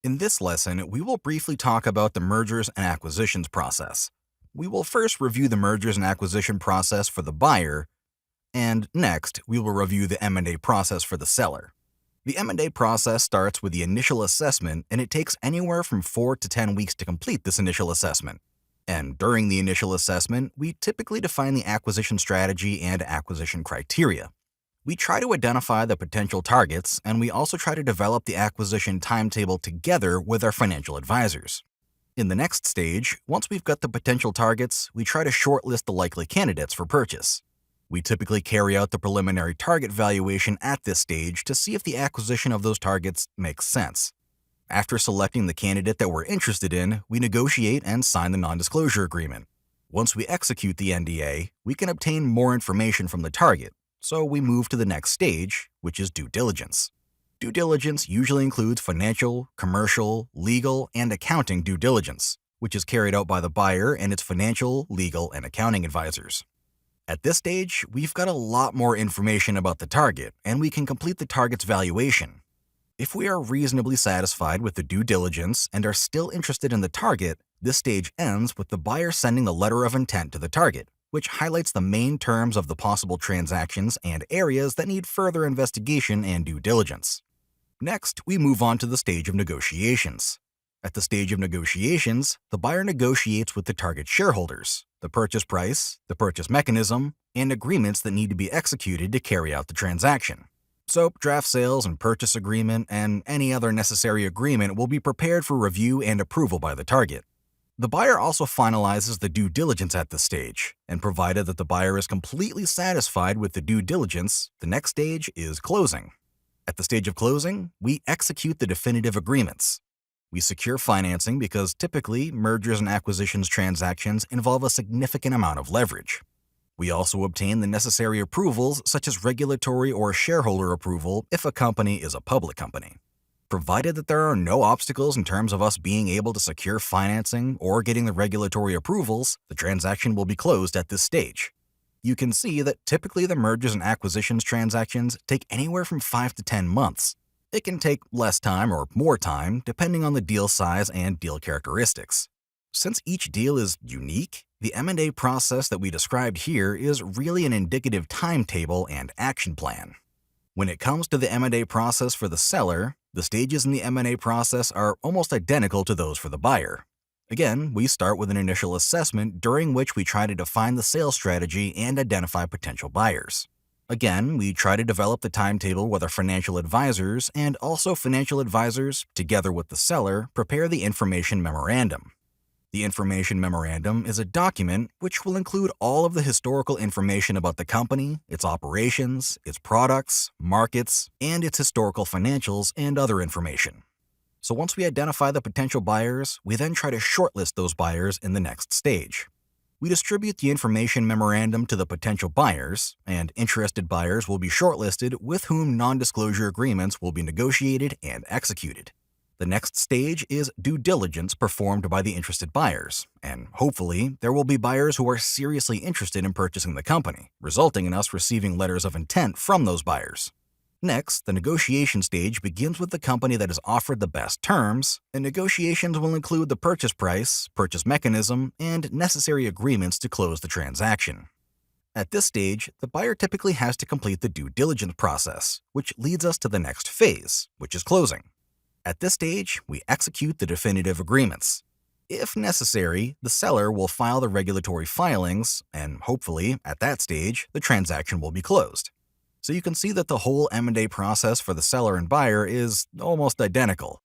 In this lesson, we will briefly talk about the mergers and acquisitions process. We will first review the mergers and acquisition process for the buyer, and next, we will review the M&A process for the seller. The M&A process starts with the initial assessment, and it takes anywhere from 4 to 10 weeks to complete this initial assessment. And during the initial assessment, we typically define the acquisition strategy and acquisition criteria. We try to identify the potential targets, and we also try to develop the acquisition timetable together with our financial advisors. In the next stage, once we've got the potential targets, we try to shortlist the likely candidates for purchase. We typically carry out the preliminary target valuation at this stage to see if the acquisition of those targets makes sense. After selecting the candidate that we're interested in, we negotiate and sign the non-disclosure agreement. Once we execute the NDA, we can obtain more information from the target, so we move to the next stage, which is due diligence. Due diligence usually includes financial, commercial, legal, and accounting due diligence, which is carried out by the buyer and its financial, legal, and accounting advisors. At this stage, we've got a lot more information about the target, and we can complete the target's valuation. If we are reasonably satisfied with the due diligence and are still interested in the target, this stage ends with the buyer sending the letter of intent to the target, which highlights the main terms of the possible transactions and areas that need further investigation and due diligence. Next, we move on to the stage of negotiations. At the stage of negotiations, the buyer negotiates with the target shareholders, the purchase price, the purchase mechanism, and agreements that need to be executed to carry out the transaction. So, draft sales and purchase agreement and any other necessary agreement will be prepared for review and approval by the target. The buyer also finalizes the due diligence at this stage, and provided that the buyer is completely satisfied with the due diligence, the next stage is closing. At the stage of closing, we execute the definitive agreements. We secure financing because typically mergers and acquisitions transactions involve a significant amount of leverage. We also obtain the necessary approvals such as regulatory or shareholder approval if a company is a public company. Provided that there are no obstacles in terms of us being able to secure financing or getting the regulatory approvals, the transaction will be closed at this stage. You can see that typically the mergers and acquisitions transactions take anywhere from 5 to 10 months. It can take less time or more time depending on the deal size and deal characteristics. Since each deal is unique, the M&A process that we described here is really an indicative timetable and action plan. When it comes to the M&A process for the seller, the stages in the M&A process are almost identical to those for the buyer. Again, we start with an initial assessment during which we try to define the sales strategy and identify potential buyers. Again, we try to develop the timetable with our financial advisors, and also financial advisors, together with the seller, prepare the information memorandum. The information memorandum is a document which will include all of the historical information about the company, its operations, its products, markets, and its historical financials and other information. So once we identify the potential buyers, we then try to shortlist those buyers in the next stage. We distribute the information memorandum to the potential buyers, and interested buyers will be shortlisted with whom non-disclosure agreements will be negotiated and executed. The next stage is due diligence performed by the interested buyers, and hopefully there will be buyers who are seriously interested in purchasing the company, resulting in us receiving letters of intent from those buyers. Next, the negotiation stage begins with the company that is offered the best terms, and negotiations will include the purchase price, purchase mechanism, and necessary agreements to close the transaction. At this stage, the buyer typically has to complete the due diligence process, which leads us to the next phase, which is closing. At this stage, we execute the definitive agreements. If necessary, the seller will file the regulatory filings, and hopefully, at that stage, the transaction will be closed. So you can see that the whole M&A process for the seller and buyer is almost identical.